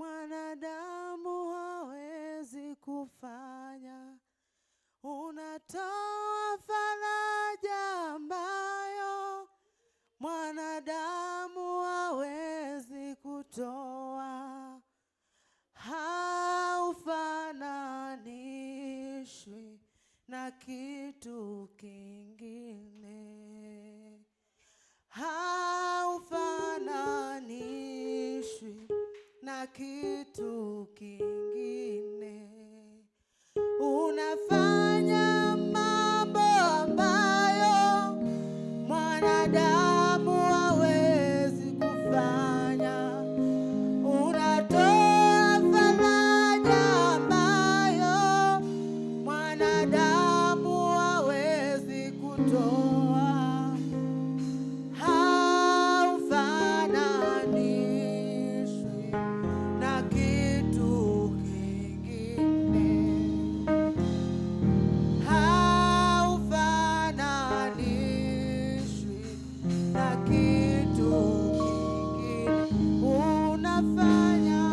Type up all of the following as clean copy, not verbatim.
mwanadamu hawezi kufanya. Unatoa faraja ambayo mwanadamu hawezi kutoa. Haufananishwi na kitu kingine. Haufananishwi na kitu kingine. Unafanya mambo ambayo mwanadamu hawezi kufanya. Unatoa faraja ambayo mwanadamu hawezi kutoa. Haufananishwi na kitu kingine. Haufananishwi na kitu kingine. Unafanya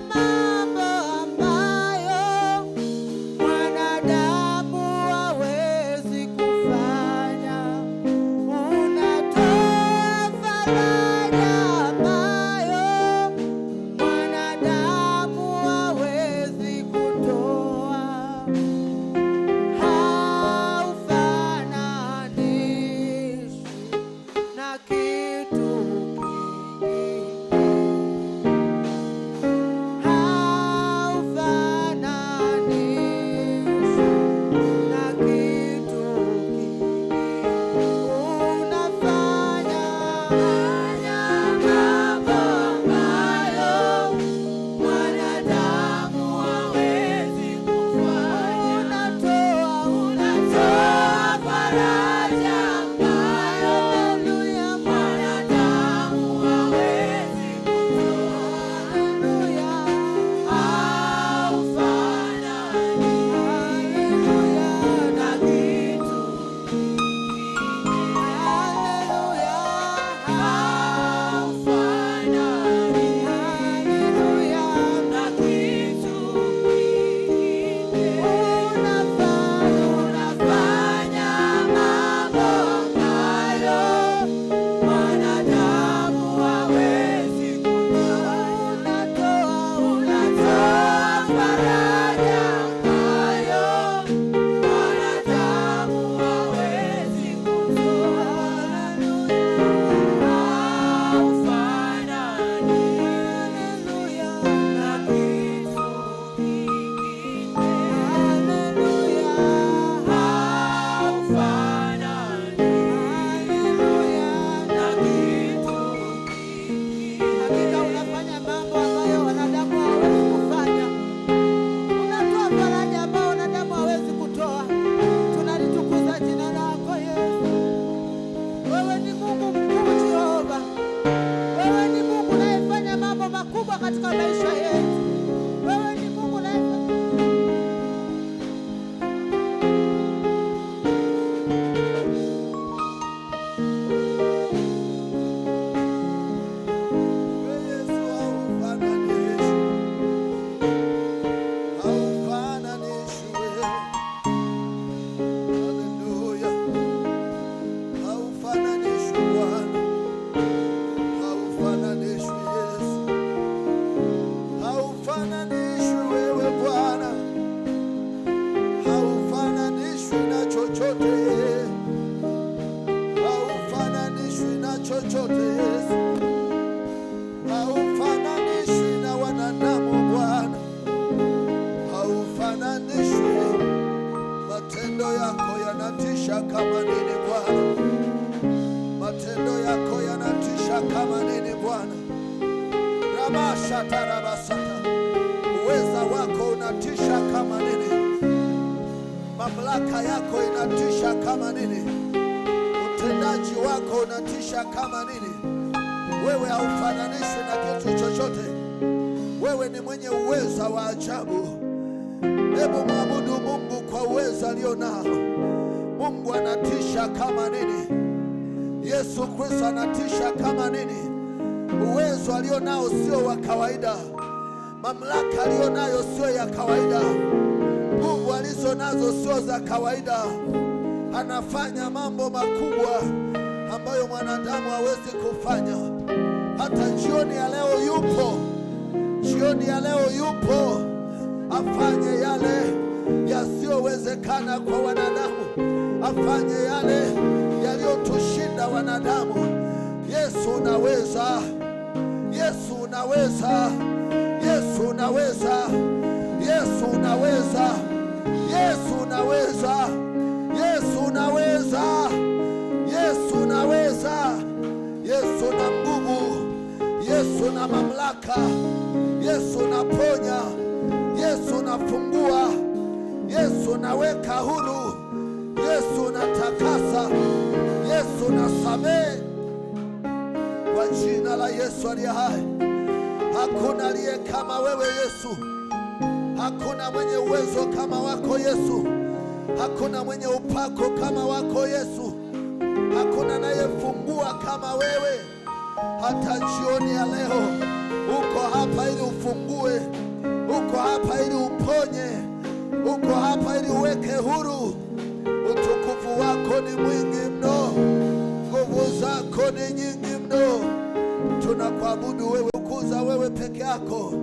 mambo ambayo mwanadamu hawezi kufanya. Unatoa faraja ambayo mwanadamu hawezi kutoa. Haufananishwi na kitu kingine. Shatarabasata. Uweza wako unatisha kama nini. Mamlaka yako inatisha kama nini. Utendaji wako unatisha kama nini. Wewe haufananishwi na kitu chochote. Wewe ni mwenye uweza wa ajabu. Hebu mwabudu Mungu kwa uweza alio nao. Mungu anatisha kama nini. Yesu Kristo anatisha kama nini. Uwezo alio nao sio wa kawaida. Mamlaka alio nayo sio ya kawaida. Nguvu alizo nazo sio za kawaida. Anafanya mambo makubwa ambayo mwanadamu hawezi kufanya. Hata jioni ya leo yupo. Jioni ya leo yupo. Afanye yale yasiyowezekana kwa wanadamu. Afanye yale yaliyotushinda wanadamu. Yesu unaweza. Yesu unaweza. Yesu unaweza. Yesu unaweza. Yesu unaweza. Yesu unaweza. Yesu unaweza. Yesu na nguvu. Yesu na mamlaka. Yesu unaponya. Yesu unafungua. Yesu unaweka huru. Yesu unatakasa. Yesu unasamehe. Kwa jina la Yesu aliye hai. Hakuna aliye kama wewe Yesu. Hakuna mwenye uwezo kama wako Yesu. Hakuna mwenye upako kama wako Yesu. Hakuna anayefungua kama wewe. Hata jioni ya leo uko hapa ili ufungue. Uko hapa ili uponye. Uko hapa ili uweke huru. Utukufu wako ni mwingi mno. Nguvu zako ni nyingi mno. Tunakuabudu wewe, kuza wewe peke yako.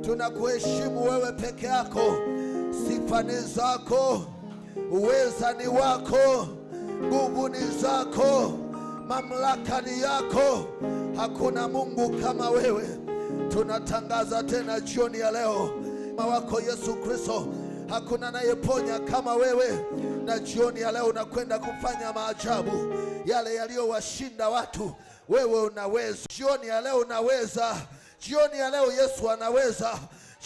Tunakuheshimu wewe peke yako. Sifa ni zako. Uweza ni wako. Nguvu ni zako. Mamlaka ni yako. Hakuna Mungu kama wewe. Tunatangaza tena jioni ya leo wako Yesu Kristo. Hakuna anayeponya kama wewe. Na jioni ya leo unakwenda kufanya maajabu yale yaliyowashinda watu. Wewe unaweza. Jioni ya leo unaweza. Jioni ya leo Yesu anaweza.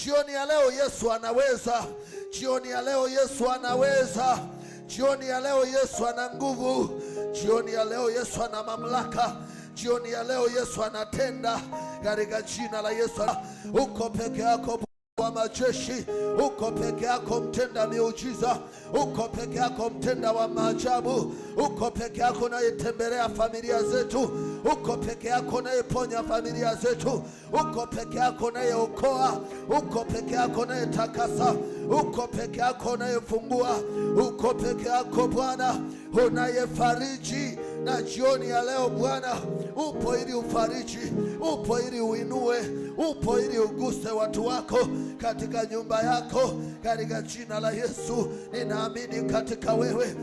Jioni ya leo Yesu anaweza. Jioni ya leo Yesu anaweza. Jioni ya leo Yesu ana nguvu. Jioni ya leo Yesu ana mamlaka. Jioni ya leo Yesu anatenda katika jina la Yesu. Uko peke yako wa majeshi. Uko peke yako mtenda miujiza. Uko peke yako mtenda wa maajabu. Uko peke yako unayetembelea familia zetu. Uko peke yako unayeponya familia zetu. Uko peke yako unayeokoa. Uko peke yako unayetakasa. Uko peke yako unayefungua. Uko peke yako Bwana unayefariji. Na jioni ya leo Bwana upo ili ufariji. Upo ili uinue. Upo ili uguse watu wako katika nyumba yako. Katika jina la Yesu ninaamini katika wewe.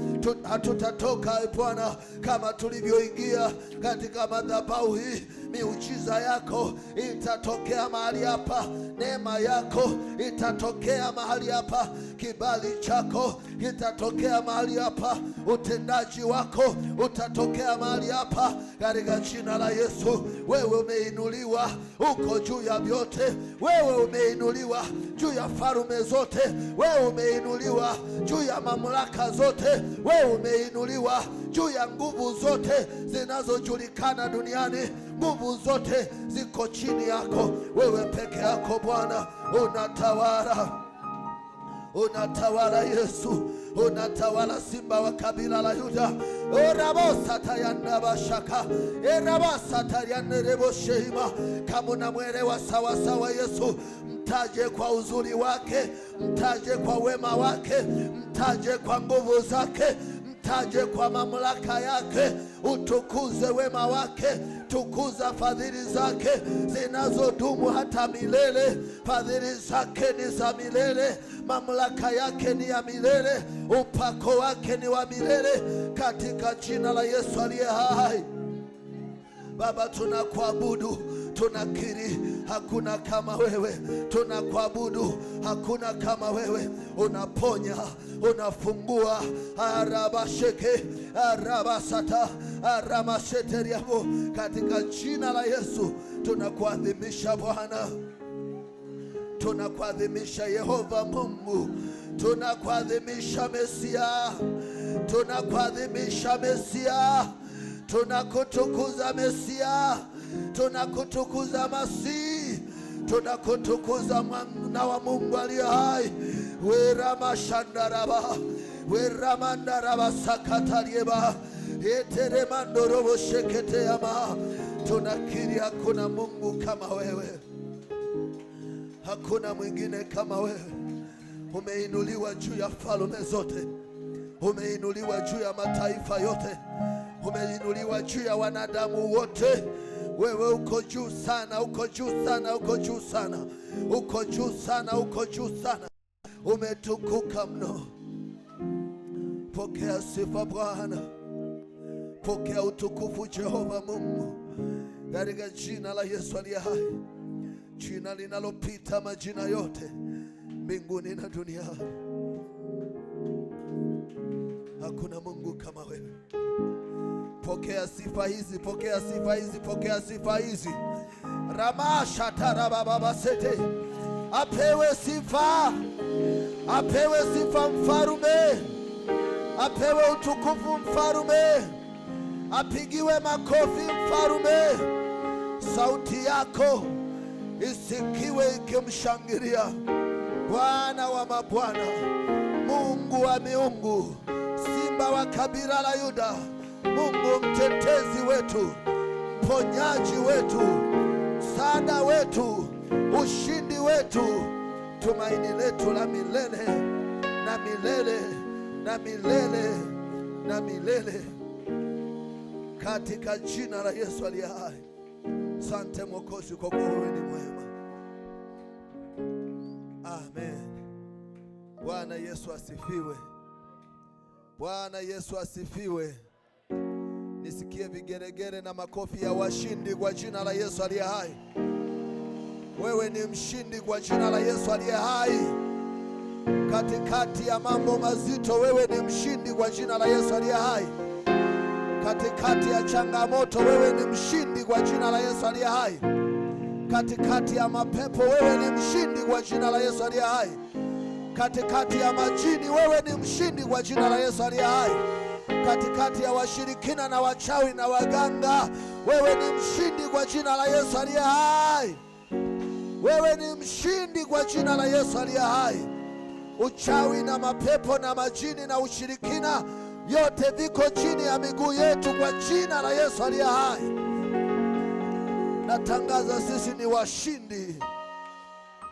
Hatutatoka Bwana kama tulivyoingia katika madhabahu hii. Miujiza yako itatokea mahali hapa. Neema yako itatokea mahali hapa. Kibali chako kitatokea mahali hapa. Utendaji wako utatokea mahali hapa katika jina la Yesu. Wewe umeinuliwa, uko juu ya vyote. Wewe umeinuliwa juu ya falme zote. Wewe umeinuliwa juu ya mamlaka zote. Wewe umeinuliwa juu ya nguvu zote zinazojulikana duniani. Nguvu zote ziko chini yako. Wewe peke yako Bwana unatawala. Unatawala Yesu. Unatawala Simba wa kabila la Yuda. Orabosata yanabashaka. Erabasata yanereboshima. Kama unamwelewa sawa sawa Yesu, mtaje kwa uzuri wake, mtaje kwa wema wake, mtaje kwa nguvu zake, mtaje kwa mamlaka yake. Utukuze wema wake, tukuza fadhili zake zinazodumu hata milele. Fadhili zake ni za milele. Mamlaka yake ni ya milele. Upako wake ni wa milele. Katika jina la Yesu aliye hai. Baba, tunakuabudu, tunakiri hakuna kama wewe. Tunakuabudu, hakuna kama wewe. Unaponya, unafungua. Arabasheke, arabasata, aramasheteriabo. Katika jina la Yesu tunakuadhimisha Bwana. Tunakuadhimisha Yehova Mungu, tunakuadhimisha Mesia, tunakuadhimisha Mesia, tunakutukuza Mesia, tunakutukuza Masihi, tunakutukuza mwana wa Mungu aliye hai. Werama shandaraba, weramandaraba sakatalieba, eteremandorobo sheketeama. Tunakiri hakuna Mungu kama wewe, hakuna mwingine kama wewe. Umeinuliwa juu ya falme zote, umeinuliwa juu ya mataifa yote, umeinuliwa juu ya wanadamu wote. Wewe uko juu sana, uko juu sana, uko juu sana, uko juu sana, uko juu sana. Umetukuka mno. Pokea sifa Bwana, pokea utukufu Jehova Mungu, katika jina la Yesu aliye hai, jina linalopita majina yote mbinguni na duniani. Hakuna Mungu kama wewe. Pokea sifa hizi, pokea sifa hizi, pokea sifa hizi. Ramasha tarababa sete. Apewe sifa, apewe sifa mfarume, apewe utukufu mfarume, apigiwe makofi mfarume. Sauti yako isikiwe ikimshangilia Bwana wa mabwana, Mungu wa miungu, Simba wa kabila la Yuda, Mungu mtetezi wetu, mponyaji wetu, msaada wetu, ushindi wetu, tumaini letu la milele na milele na milele na milele, katika jina la Yesu aliye hai. Asante Mwokozi kwa kuwa wewe ni mwema. Amen. Bwana Yesu asifiwe. Bwana Yesu asifiwe. Nisikie vigeregere na makofi ya washindi kwa jina la Yesu aliye hai. Wewe ni mshindi kwa jina la Yesu aliye hai. Katikati ya mambo mazito, wewe ni mshindi kwa jina la Yesu aliye hai. Katikati ya changamoto, wewe ni mshindi kwa jina la Yesu aliye hai. Katikati ya mapepo, wewe ni mshindi kwa jina la Yesu aliye hai. Katikati ya majini, wewe ni mshindi kwa jina la Yesu aliye hai. Katikati ya washirikina na wachawi na waganga, wewe ni mshindi kwa jina la Yesu aliye hai. Wewe ni mshindi kwa jina la Yesu aliye hai. Uchawi na mapepo na majini na ushirikina, yote viko chini ya miguu yetu kwa jina la Yesu aliye hai. Natangaza sisi ni washindi.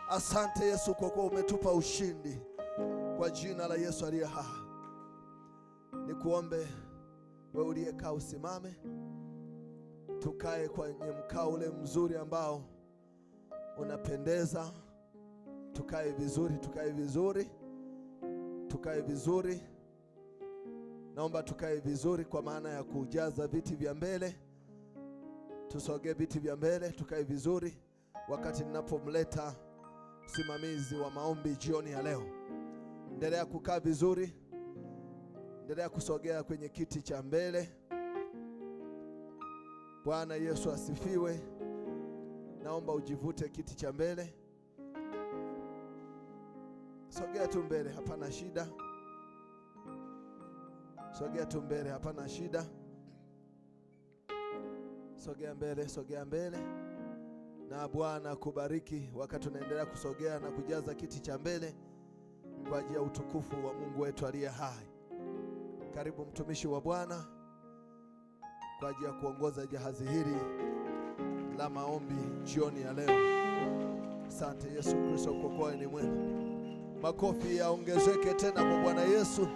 Asante Yesu kwa kuwa umetupa ushindi kwa jina la Yesu aliye hai. Nikuombe wewe uliyekaa usimame, tukae kwenye mkao ule mzuri ambao unapendeza. Tukae vizuri, tukae vizuri, tukae vizuri. Naomba tukae vizuri kwa maana ya kujaza viti vya mbele. Tusogee viti vya mbele, tukae vizuri wakati ninapomleta msimamizi wa maombi jioni ya leo. Endelea kukaa vizuri, endelea kusogea kwenye kiti cha mbele. Bwana Yesu asifiwe. Naomba ujivute kiti cha mbele. Sogea tu mbele, hapana shida. Sogea tu mbele, hapana shida. Sogea mbele, sogea mbele. Na Bwana kubariki wakati tunaendelea kusogea na kujaza kiti cha mbele kwa ajili ya utukufu wa Mungu wetu aliye hai. Karibu mtumishi wa Bwana kwa ajili ya kuongoza jahazi hili la maombi jioni ya leo. Asante Yesu Kristo kwa kuwa ni mwema. Makofi yaongezeke tena kwa Bwana Yesu.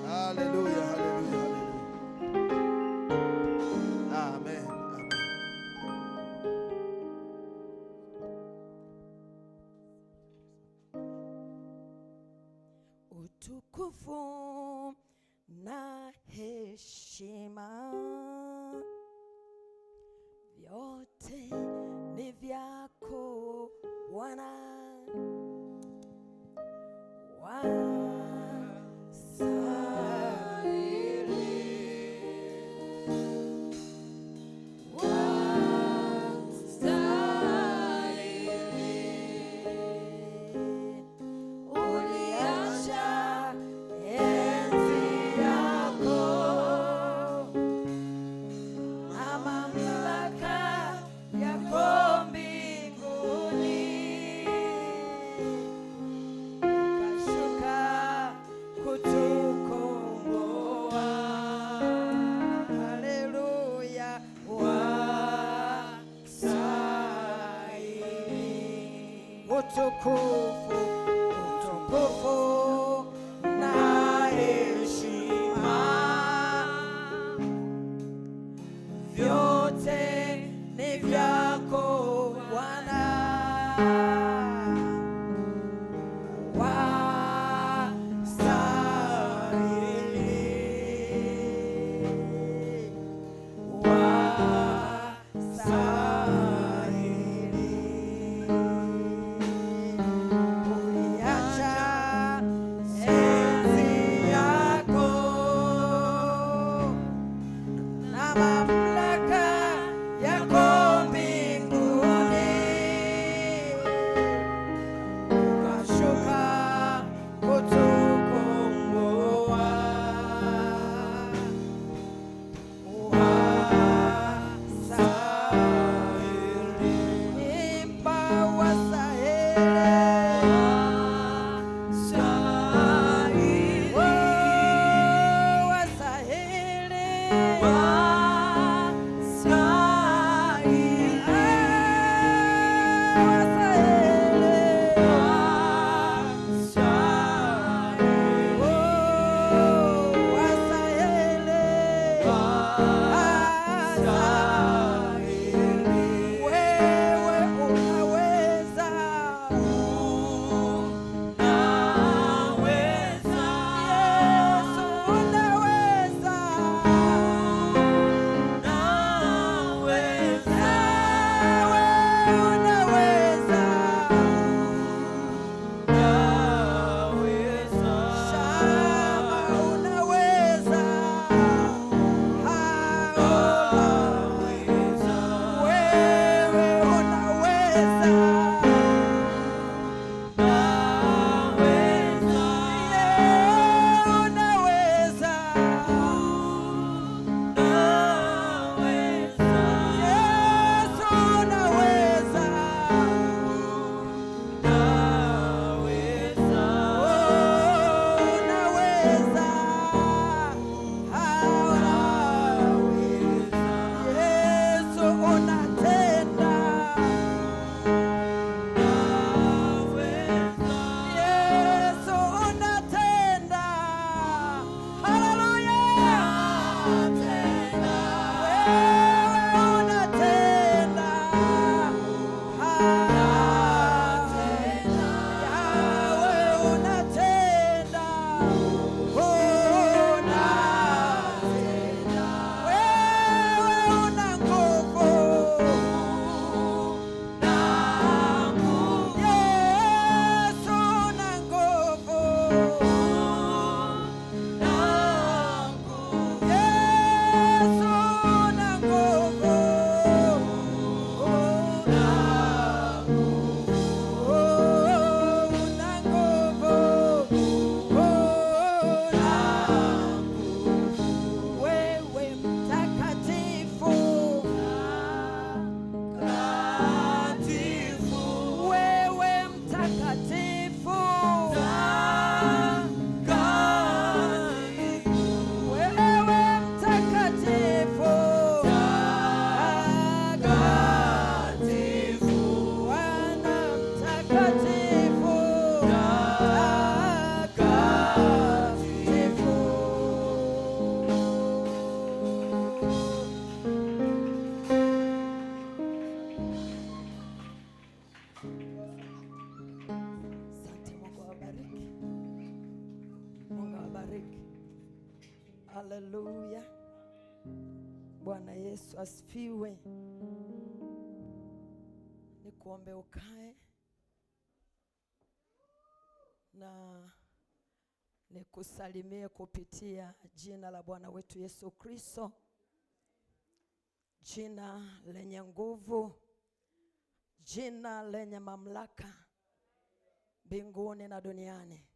Haleluya, haleluya, haleluya. Amen, amen. Utukufu na heshima vyote ni vyako Bwana. utukufu, utukufu na heshima, vyote ni vyako Bwana. Haleluya. Bwana Yesu asifiwe. Nikuombe ukae na nikusalimie kupitia jina la Bwana wetu Yesu Kristo, jina lenye nguvu, jina lenye mamlaka mbinguni na duniani,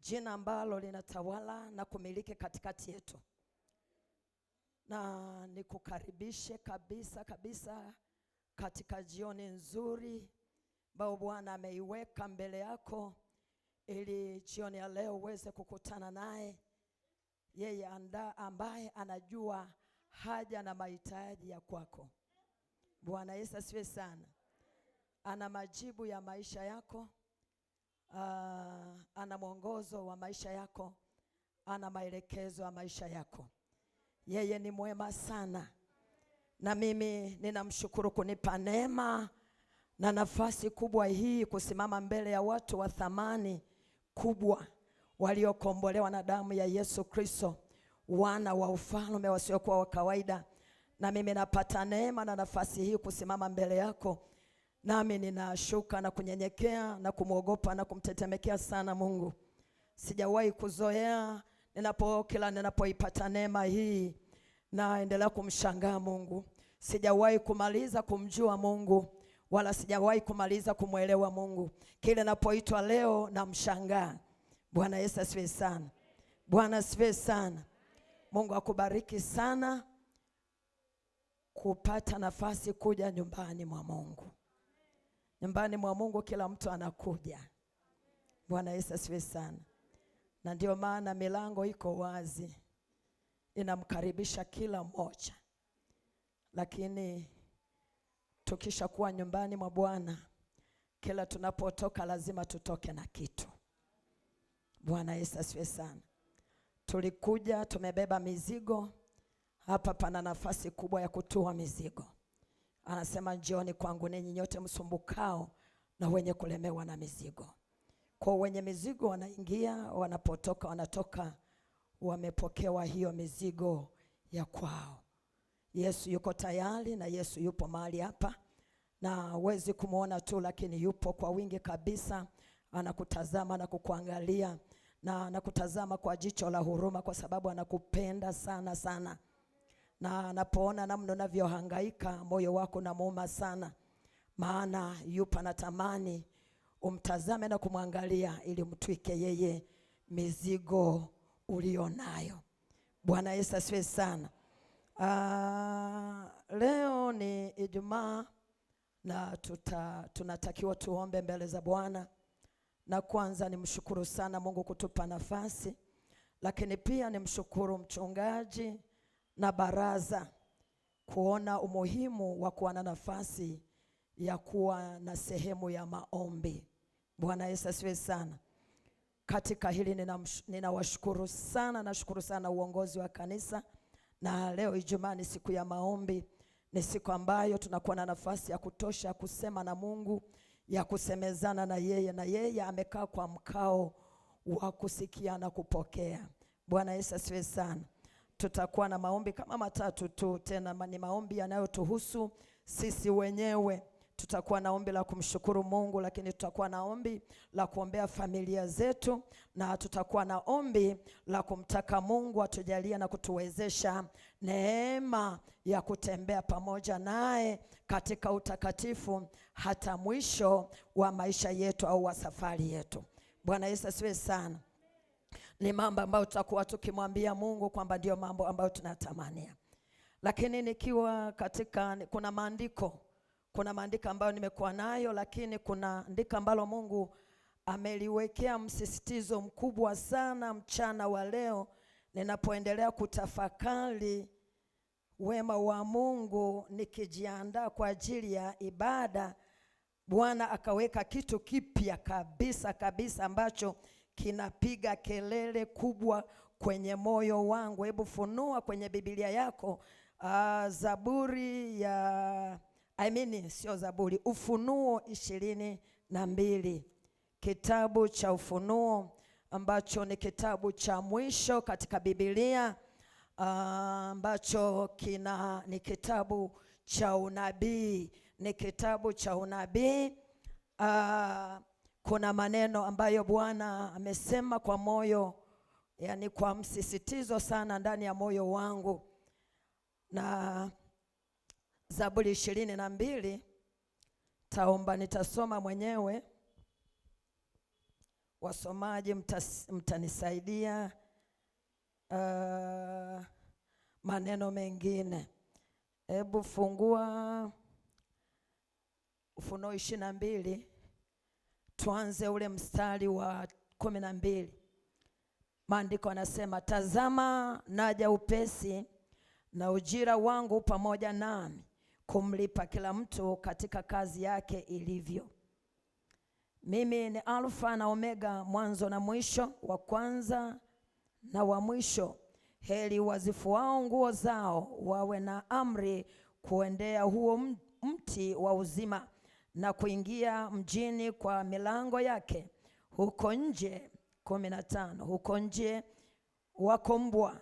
jina ambalo linatawala na kumiliki katikati yetu. Na nikukaribishe kabisa kabisa katika jioni nzuri ambao Bwana ameiweka mbele yako, ili jioni ya leo uweze kukutana naye, yeye ambaye anajua haja na mahitaji ya kwako. Bwana Yesu asifiwe sana. ana majibu ya maisha yako, ana mwongozo wa maisha yako, ana maelekezo ya maisha yako. Yeye ni mwema sana, na mimi ninamshukuru kunipa neema na nafasi kubwa hii kusimama mbele ya watu wa thamani kubwa waliokombolewa na damu ya Yesu Kristo, wana wa ufalme wasiokuwa wa kawaida. Na mimi napata neema na nafasi hii kusimama mbele yako, nami ninashuka na kunyenyekea na kumwogopa na kumtetemekea sana Mungu. Sijawahi kuzoea kila ninapoipata neema hii, naendelea kumshangaa Mungu. Sijawahi kumaliza kumjua Mungu, wala sijawahi kumaliza kumwelewa Mungu. Kile napoitwa leo namshangaa. Bwana Yesu asifiwe sana. Bwana asifiwe sana. Mungu akubariki sana kupata nafasi kuja nyumbani mwa Mungu. Nyumbani mwa Mungu kila mtu anakuja. Bwana Yesu asifiwe sana. Na ndio maana milango iko wazi, inamkaribisha kila mmoja. Lakini tukisha kuwa nyumbani mwa Bwana, kila tunapotoka lazima tutoke na kitu. Bwana Yesu asifiwe sana. Tulikuja tumebeba mizigo. Hapa pana nafasi kubwa ya kutua mizigo. Anasema njooni kwangu ninyi nyote msumbukao na wenye kulemewa na mizigo. Kwa wenye mizigo wanaingia, wanapotoka wanatoka wamepokewa hiyo mizigo ya kwao. Yesu yuko tayari, na Yesu yupo mahali hapa, na huwezi kumuona tu, lakini yupo kwa wingi kabisa. Anakutazama na kukuangalia, na anakutazama kwa jicho la huruma, kwa sababu anakupenda sana sana. Na anapoona namna unavyohangaika, moyo wako unamuuma sana, maana yupo anatamani umtazame na kumwangalia ili mtwike yeye mizigo ulionayo. Bwana Yesu asifiwe sana. Leo ni Ijumaa, na tunatakiwa tuombe mbele za Bwana. Na kwanza nimshukuru sana Mungu kutupa nafasi, lakini pia nimshukuru mchungaji na baraza kuona umuhimu wa kuwa na nafasi ya kuwa na sehemu ya maombi. Bwana Yesu asifiwe sana. Katika hili ninawashukuru sana, nashukuru sana uongozi wa kanisa. Na leo Ijumaa ni siku ya maombi, ni siku ambayo tunakuwa na nafasi ya kutosha kusema na Mungu, ya kusemezana na yeye, na yeye amekaa kwa mkao wa kusikia na kupokea. Bwana Yesu asifiwe sana. Tutakuwa na maombi kama matatu tu, tena ni maombi yanayotuhusu sisi wenyewe. Tutakuwa na ombi la kumshukuru Mungu, lakini tutakuwa na ombi la kuombea familia zetu, na tutakuwa na ombi la kumtaka Mungu atujalie na kutuwezesha neema ya kutembea pamoja naye katika utakatifu hata mwisho wa maisha yetu au wa safari yetu. Bwana Yesu asifiwe sana. Ni mambo ambayo tutakuwa tukimwambia Mungu kwamba ndio mambo ambayo tunatamania. Lakini nikiwa katika kuna maandiko ambayo nimekuwa nayo, lakini kuna andiko ambalo Mungu ameliwekea msisitizo mkubwa sana mchana wa leo, ninapoendelea kutafakari wema wa Mungu nikijiandaa kwa ajili ya ibada. Bwana akaweka kitu kipya kabisa ambacho kinapiga kelele kubwa kwenye moyo wangu. Hebu funua kwenye Biblia yako Zaburi ya sio Zaburi, Ufunuo 22. Kitabu cha Ufunuo ambacho ni kitabu cha mwisho katika Biblia, ambacho ni kitabu cha unabii. Ni kitabu cha unabii. Kuna maneno ambayo Bwana amesema kwa moyo, yani kwa msisitizo sana ndani ya moyo wangu. Na Zaburi 22 nitasoma mwenyewe. Wasomaji mtanisaidia maneno mengine. Hebu fungua Ufunuo 22, tuanze ule mstari wa 12. Maandiko yanasema, tazama naja upesi, na ujira wangu pamoja nami, kumlipa kila mtu katika kazi yake ilivyo. Mimi ni Alfa na Omega, mwanzo na mwisho, wa kwanza na wa mwisho. Heri wazifuao nguo zao wawe na amri kuendea huo mti wa uzima na kuingia mjini kwa milango yake. Huko nje 15, huko nje wako mbwa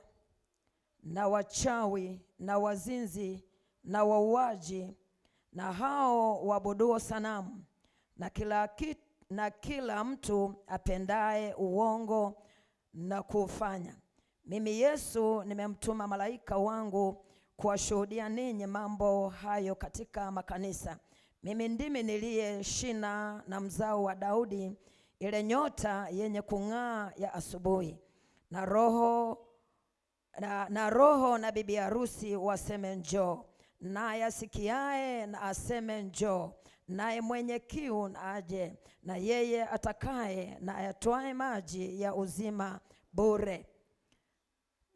na wachawi na wazinzi na wauaji na hao waabuduo sanamu na kila mtu apendaye uongo na kuufanya. Mimi Yesu nimemtuma malaika wangu kuwashuhudia ninyi mambo hayo katika makanisa. Mimi ndimi niliye shina na mzao wa Daudi, ile nyota yenye kung'aa ya asubuhi. Na roho na bibi harusi waseme njoo, naye asikiaye na aseme njoo, naye mwenye kiu na aje, na yeye atakaye na ayatwae maji ya uzima bure.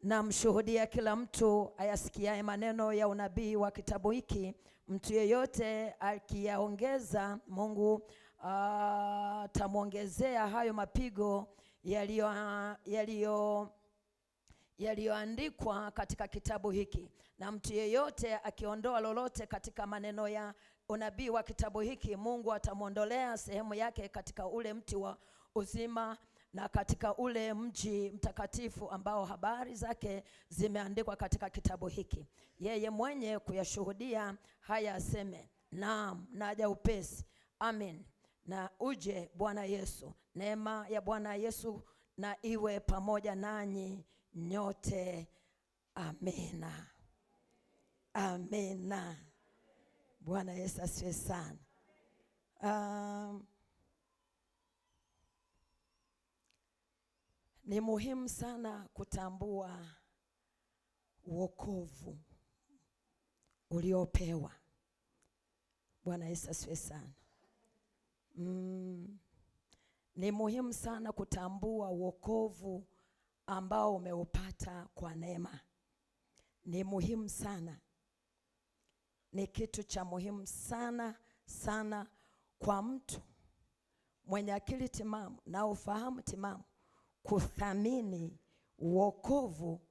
Na mshuhudia kila mtu ayasikiaye maneno ya unabii wa kitabu hiki. Mtu yeyote akiyaongeza, Mungu atamwongezea hayo mapigo yaliyoandikwa katika kitabu hiki. Na mtu yeyote akiondoa lolote katika maneno ya unabii wa kitabu hiki, Mungu atamwondolea sehemu yake katika ule mti wa uzima na katika ule mji mtakatifu ambao habari zake zimeandikwa katika kitabu hiki. Yeye mwenye kuyashuhudia haya aseme, naam, naja upesi. Amen. Na uje Bwana Yesu. Neema ya Bwana Yesu na iwe pamoja nanyi nyote. Amena. Amena. Bwana Yesu asifiwe sana. Ni muhimu sana kutambua wokovu uliopewa. Bwana Yesu asifiwe sana. Ni muhimu sana kutambua wokovu ambao umeupata kwa neema. Ni muhimu sana. Ni kitu cha muhimu sana sana kwa mtu mwenye akili timamu na ufahamu timamu kuthamini wokovu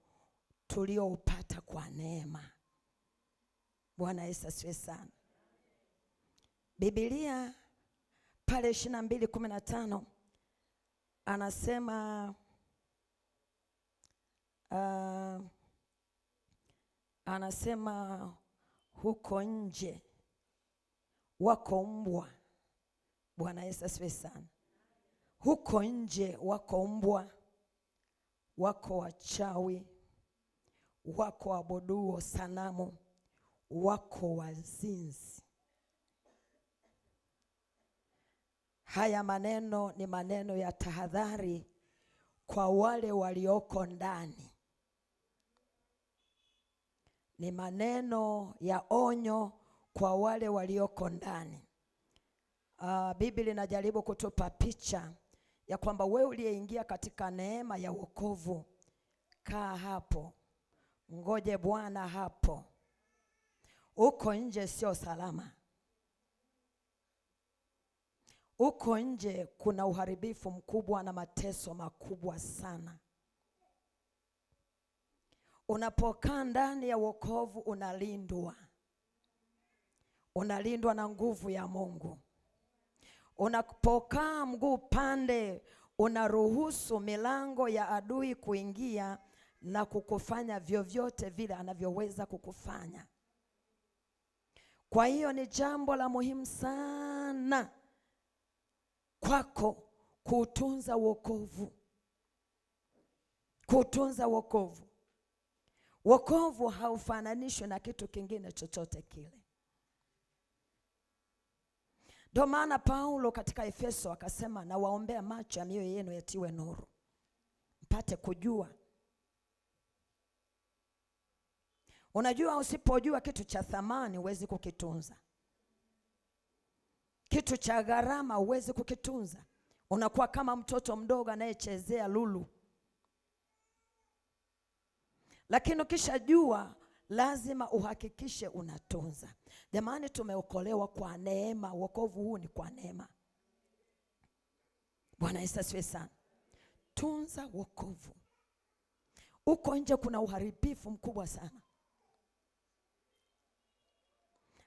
tulioupata kwa neema. Bwana Yesu asifiwe sana. Biblia pale 22:15 anasema huko nje wako mbwa. Bwana Yesu asifiwe sana. Huko nje wako mbwa, wako wachawi, wako waabuduo sanamu, wako wazinzi. Haya maneno ni maneno ya tahadhari kwa wale walioko ndani. Ni maneno ya onyo kwa wale walioko ndani. Biblia inajaribu kutupa picha ya kwamba wewe uliyeingia katika neema ya wokovu, kaa hapo, ngoje Bwana hapo. Uko nje sio salama. Uko nje kuna uharibifu mkubwa na mateso makubwa sana. Unapokaa ndani ya wokovu unalindwa. Unalindwa na nguvu ya Mungu. Unapokaa mguu pande, unaruhusu milango ya adui kuingia na kukufanya vyovyote vile anavyoweza kukufanya. Kwa hiyo ni jambo la muhimu sana kwako kutunza wokovu. Kutunza wokovu. Wokovu haufananishwi na kitu kingine chochote kile. Ndio maana Paulo katika Efeso akasema, na waombea macho ya mioyo yenu yatiwe nuru, mpate kujua. Unajua, usipojua kitu cha thamani huwezi kukitunza. Kitu cha gharama huwezi kukitunza. Unakuwa kama mtoto mdogo anayechezea lulu. Lakini ukishajua lazima uhakikishe unatunza. Jamani, tumeokolewa kwa neema. Wokovu huu ni kwa neema. Bwana Yesu asifiwe sana. Tunza wokovu. Uko nje kuna uharibifu mkubwa sana.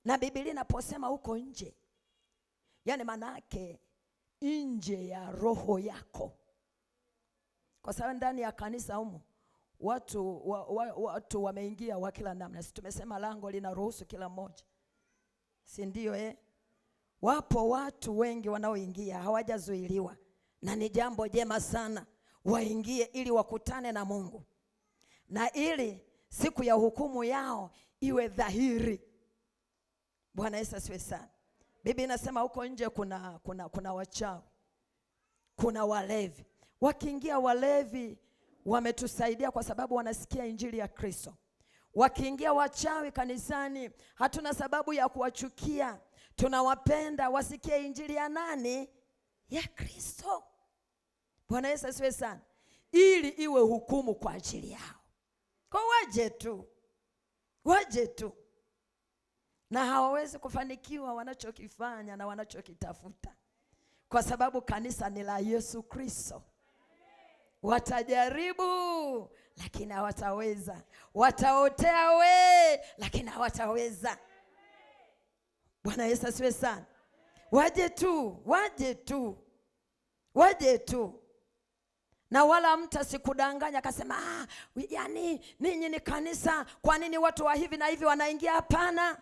Na Biblia inaposema uko nje, yani manake nje ya roho yako. Kwa sababu ndani ya kanisa humu watu wameingia wa kila namna. Sisi tumesema lango linaruhusu kila mmoja, si ndio? Wapo watu wengi wanaoingia hawajazuiliwa, na ni jambo jema sana waingie ili wakutane na Mungu, na ili siku ya hukumu yao iwe dhahiri. Bwana Yesu asifiwe sana. Biblia inasema huko nje kuna wachawi, kuna walevi. Wakiingia walevi wametusaidia kwa sababu wanasikia injili ya Kristo. Wakiingia wachawi kanisani, hatuna sababu ya kuwachukia. Tunawapenda wasikie injili ya nani? Ya Kristo. Bwana Yesu asifiwe sana. Ili iwe hukumu kwa ajili yao. Kwa waje tu. Na hawawezi kufanikiwa wanachokifanya na wanachokitafuta, kwa sababu kanisa ni la Yesu Kristo. Watajaribu lakini hawataweza. Wataotea lakini hawataweza. Bwana Yesu asifiwe sana. Waje tu. Na wala mtu asikudanganya akasema yani ninyi ni kanisa, kwa nini watu wa hivi na hivi wanaingia? Hapana.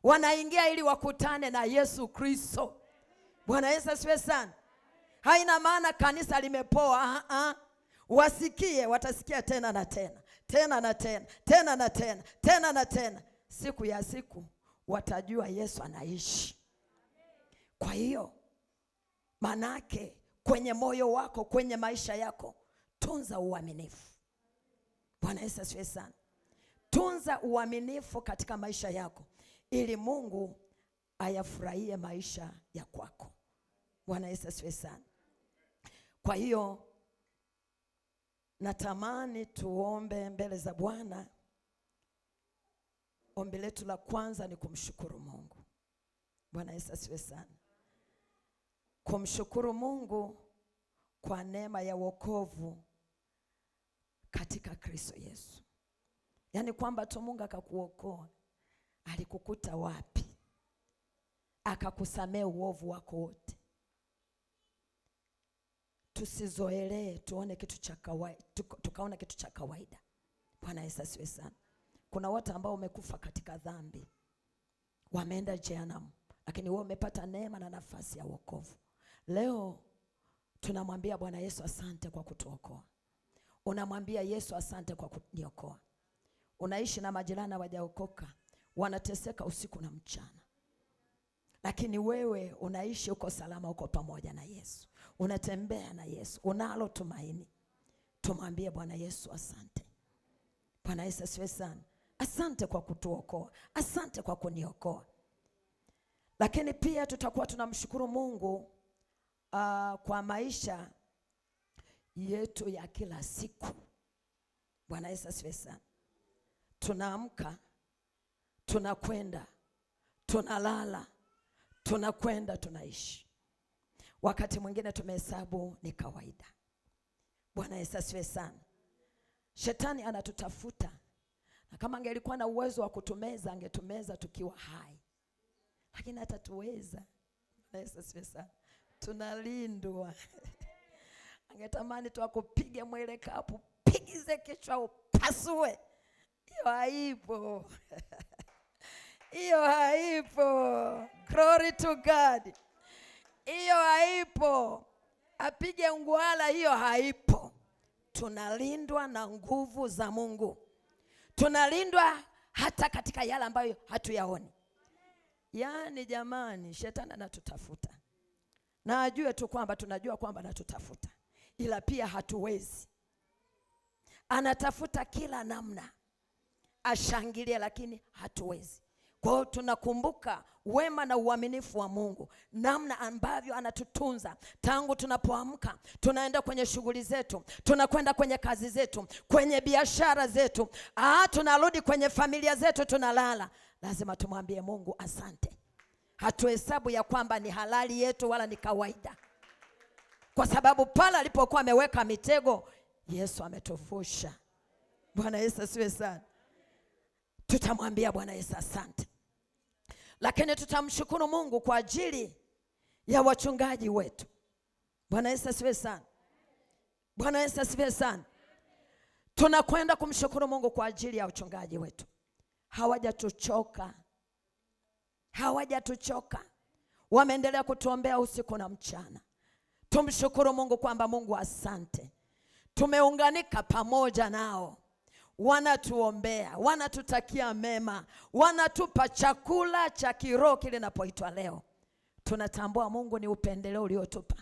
Wanaingia ili wakutane na Yesu Kristo. Bwana Yesu asifiwe sana. Haina maana kanisa limepoa. Wasikie, watasikia tena na tena, tena na tena, tena na tena, tena na tena. Siku ya siku watajua Yesu anaishi. Kwa hiyo manake kwenye moyo wako, kwenye maisha yako, tunza uaminifu. Bwana Yesu asifiwe sana. Tunza uaminifu katika maisha yako ili Mungu ayafurahie maisha ya kwako. Bwana Yesu asifiwe sana. Kwa hiyo natamani tuombe mbele za Bwana. Ombi letu la kwanza ni kumshukuru Mungu. Bwana Yesu asifiwe sana. Kumshukuru Mungu kwa neema ya wokovu katika Kristo Yesu. Yaani kwamba tu Mungu akakuokoa. Alikukuta wapi? Akakusamea uovu wako wote. Tusizoelee tuone kitu cha kawaida, tukaona kitu cha kawaida. Bwana Yesu asifiwe sana. Kuna watu ambao wamekufa katika dhambi, wameenda jehanamu, lakini wewe umepata neema na nafasi ya wokovu. Leo tunamwambia Bwana Yesu asante kwa kutuokoa. Unamwambia Yesu asante kwa kuniokoa. Unaishi na majirani hawajaokoka, wanateseka usiku na mchana, lakini wewe unaishi uko salama, uko pamoja na Yesu, unatembea na Yesu, unalo tumaini. Tumwambie Bwana Yesu asante. Bwana Yesu asifiwe sana. Asante kwa kutuokoa, asante kwa kuniokoa. Lakini pia tutakuwa tunamshukuru Mungu kwa maisha yetu ya kila siku. Bwana Yesu asifiwe sana. Tunaamka, tunakwenda, tunalala, tunakwenda, tunaishi. Wakati mwingine tumehesabu ni kawaida. Bwana Yesu asifiwe sana. Shetani anatutafuta, na kama angelikuwa na uwezo wa kutumeza angetumeza tukiwa hai, lakini hatatuweza. Bwana Yesu asifiwe sana. Tunalindwa. Angetamani tu akupige mwele kapu, pigize kichwa upasue. Hiyo haipo. Hiyo haipo. Glory to God. Hiyo haipo. Apige ngwala, hiyo haipo. Tunalindwa na nguvu za Mungu. Tunalindwa hata katika yale ambayo hatuyaoni. Yaani jamani, shetani anatutafuta. Na ajue tu kwamba tunajua kwamba anatutafuta, ila pia hatuwezi. Anatafuta kila namna ashangilie, lakini hatuwezi. Kwa hiyo tunakumbuka wema na uaminifu wa Mungu, namna ambavyo anatutunza tangu tunapoamka, tunaenda kwenye shughuli zetu, tunakwenda kwenye kazi zetu, kwenye biashara zetu, tunarudi kwenye familia zetu, tunalala. Lazima tumwambie Mungu asante. Hatuhesabu ya kwamba ni halali yetu wala ni kawaida, kwa sababu pale alipokuwa ameweka mitego, Yesu ametuvusha. Bwana Yesu asiwe sana. Tutamwambia Bwana Yesu asante. Lakini tutamshukuru Mungu kwa ajili ya wachungaji wetu. Bwana Yesu asiwe sana. Bwana Yesu asiwe sana. Tunakwenda kumshukuru Mungu kwa ajili ya wachungaji wetu. Hawajatuchoka. Hawajatuchoka. Wameendelea kutuombea usiku na mchana. Tumshukuru Mungu kwamba Mungu asante. Tumeunganika pamoja nao. Wanatuombea, wanatutakia mema, wanatupa chakula cha kiroho kile napoitwa leo. Tunatambua Mungu ni upendeleo uliotupa.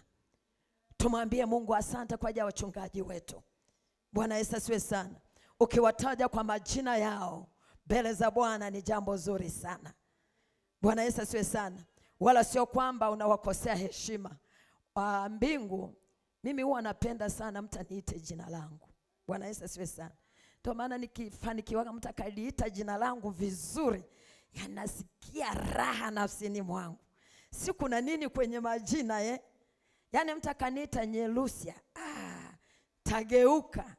Tumwambie Mungu asante kwa ajili ya wachungaji wetu. Bwana Yesu asiwe sana. Ukiwataja kwa majina yao mbele za Bwana ni jambo zuri sana. Bwana Yesu asiwe sana. Wala sio kwamba unawakosea heshima. Mbingu, mimi huwa napenda sana mtu aniite jina langu. Bwana Yesu asiwe sana. Ndio maana nikifanikiwa mtu akaliita jina langu vizuri, yanasikia raha nafsini mwangu. Si kuna nini kwenye majina Yaani mtu akaniita Nyelusia, tageuka.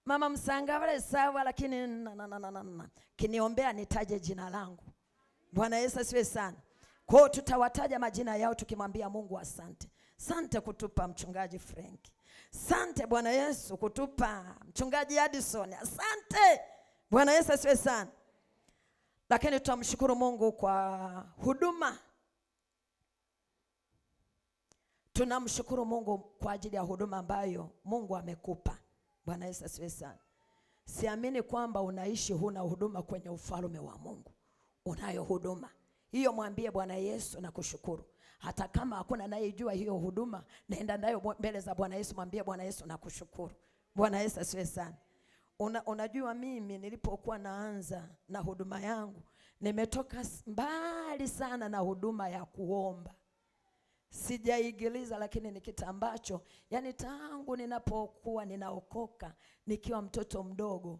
Mama Msanga wale sawa, lakini kiniombea nitaje jina langu. Bwana Yesu asiwe sana. Kwa hiyo tutawataja majina yao tukimwambia Mungu asante. Asante kutupa mchungaji Frank. Asante Bwana Yesu kutupa mchungaji Addison. Asante Bwana Yesu asiwe sana. Lakini tutamshukuru Mungu kwa huduma. Tunamshukuru Mungu kwa ajili ya huduma ambayo Mungu amekupa. Bwana Yesu asiwe sana. Siamini kwamba unaishi huna huduma kwenye ufalme wa Mungu. Unayo huduma. Hiyo mwambie Bwana Yesu na kushukuru. Hata kama hakuna anayejua hiyo huduma, naenda nayo mbele za Bwana Yesu, mwambie Bwana Yesu na kushukuru. Bwana Yesu asiwe sana. Unajua mimi nilipokuwa naanza na huduma yangu, nimetoka mbali sana na huduma ya kuomba. Sijaigiliza, lakini ni kitu ambacho yani tangu ninapokuwa ninaokoka nikiwa mtoto mdogo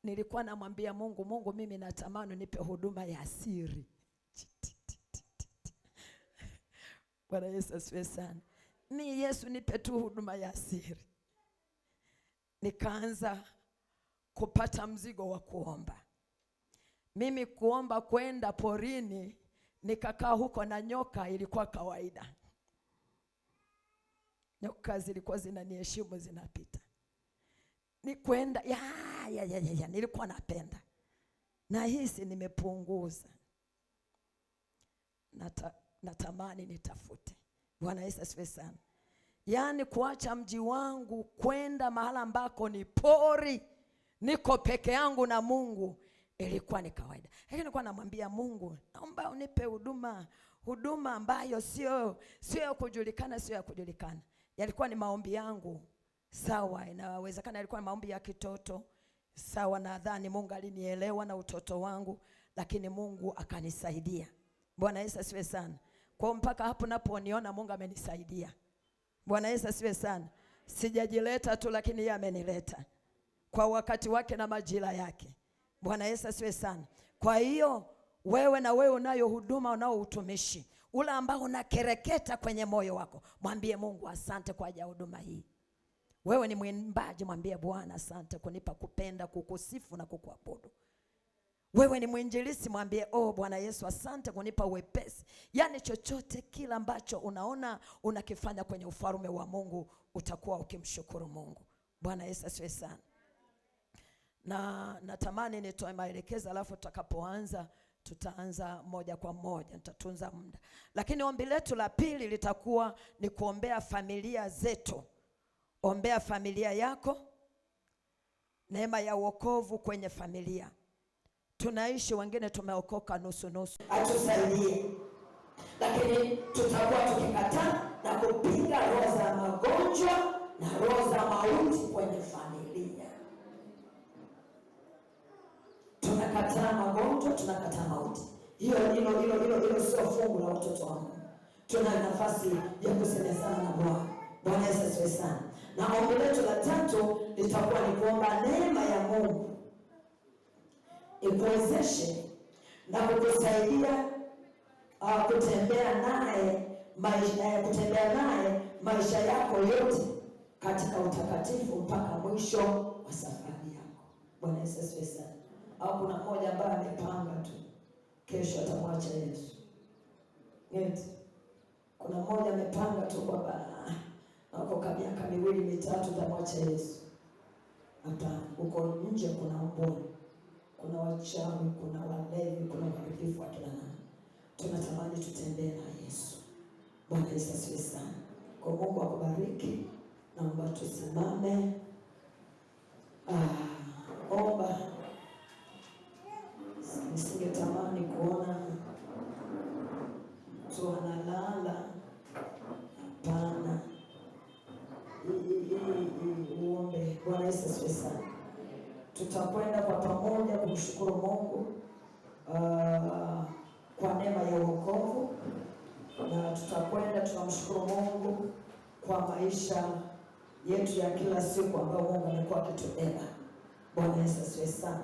nilikuwa namwambia Mungu, Mungu mimi natamani nipe huduma ya siri. Bwana Yesu asiwe sana. Ni Yesu nipe tu huduma ya siri. Nikaanza kupata mzigo wa kuomba. Mimi kuomba kwenda porini nikakaa huko na nyoka ilikuwa kawaida. Nyoka zilikuwa zinaniheshimu zinapita. Ni kwenda nilikuwa napenda. Na hisi nimepunguza. Natamani nitafute. Bwana Yesu asifiwe sana. Yaani kuacha mji wangu kwenda mahala ambako ni pori, niko peke yangu na Mungu, ilikuwa ni kawaida. Lakini nilikuwa namwambia Mungu, naomba unipe huduma ambayo sio kujulikana, sio ya kujulikana. Yalikuwa ni maombi yangu. Sawa, inawezekana yalikuwa ni maombi ya kitoto. Sawa, nadhani Mungu alinielewa na utoto wangu, lakini Mungu akanisaidia. Bwana Yesu asifiwe sana. Kwa mpaka hapo naponiona Mungu amenisaidia. Bwana Yesu asifiwe sana. Sijajileta tu, lakini yeye amenileta kwa wakati wake na majira yake. Bwana Yesu asifiwe sana. Kwa hiyo wewe unayo huduma, unao utumishi ule ambao unakereketa kwenye moyo wako, mwambie Mungu asante kwa ajili ya huduma hii. Wewe ni mwimbaji, mwambie Bwana asante kunipa kupenda, kukusifu na kukuabudu. Wewe ni mwinjilisti, mwambie Bwana Yesu asante kunipa uwepesi. Yaani chochote kila ambacho unaona unakifanya kwenye ufalme wa Mungu, utakuwa ukimshukuru Mungu. Bwana Yesu asifiwe sana. Na natamani nitoe maelekezo, alafu tutakapoanza tutaanza moja kwa moja, nitatunza muda. Lakini ombi letu la pili litakuwa ni kuombea familia zetu. Ombea familia yako, neema ya wokovu kwenye familia. Tunaishi wengine tumeokoka nusu. Atusaidie. Lakini tutakuwa tukikataa na kupinga roho za magonjwa na roho za mauti kwenye familia. tunakataa magonjwa, tunakataa mauti. Hilo sio fungu la watoto wa Mungu. Tuna nafasi ya kusemezana na Bwana. Bwana Yesu asifiwe sana. Na ombi letu la tatu litakuwa ni kuomba neema ya Mungu ikuwezeshe na kukusaidia kutembea naye maisha yako yote katika utakatifu mpaka mwisho wa safari yako. Bwana Yesu asifiwe sana. Au kuna mmoja ambaye amepanga tu kesho atamwacha Yesu. Eti kuna mmoja amepanga tu kwamba hapo kwa miaka 2-3 atamwacha Yesu. Hapana, uko nje kuna mboni, kuna wachawi, kuna walevi, kuna waharibifu wa kila namna. Tunatamani tutembee na Yesu. Bwana Yesu asifiwe sana. Kwa Mungu akubariki. Naomba tusimame. Omba. Nisingetamani kuona mtu analala. Hapana. Uombe. Bwana Yesu asifiwe sana. Tutakwenda kwa pamoja kumshukuru Mungu kwa neema ya wokovu, na tutakwenda tunamshukuru Mungu kwa maisha yetu ya kila siku ambayo Mungu amekuwa akitubeba. Bwana Yesu asifiwe sana.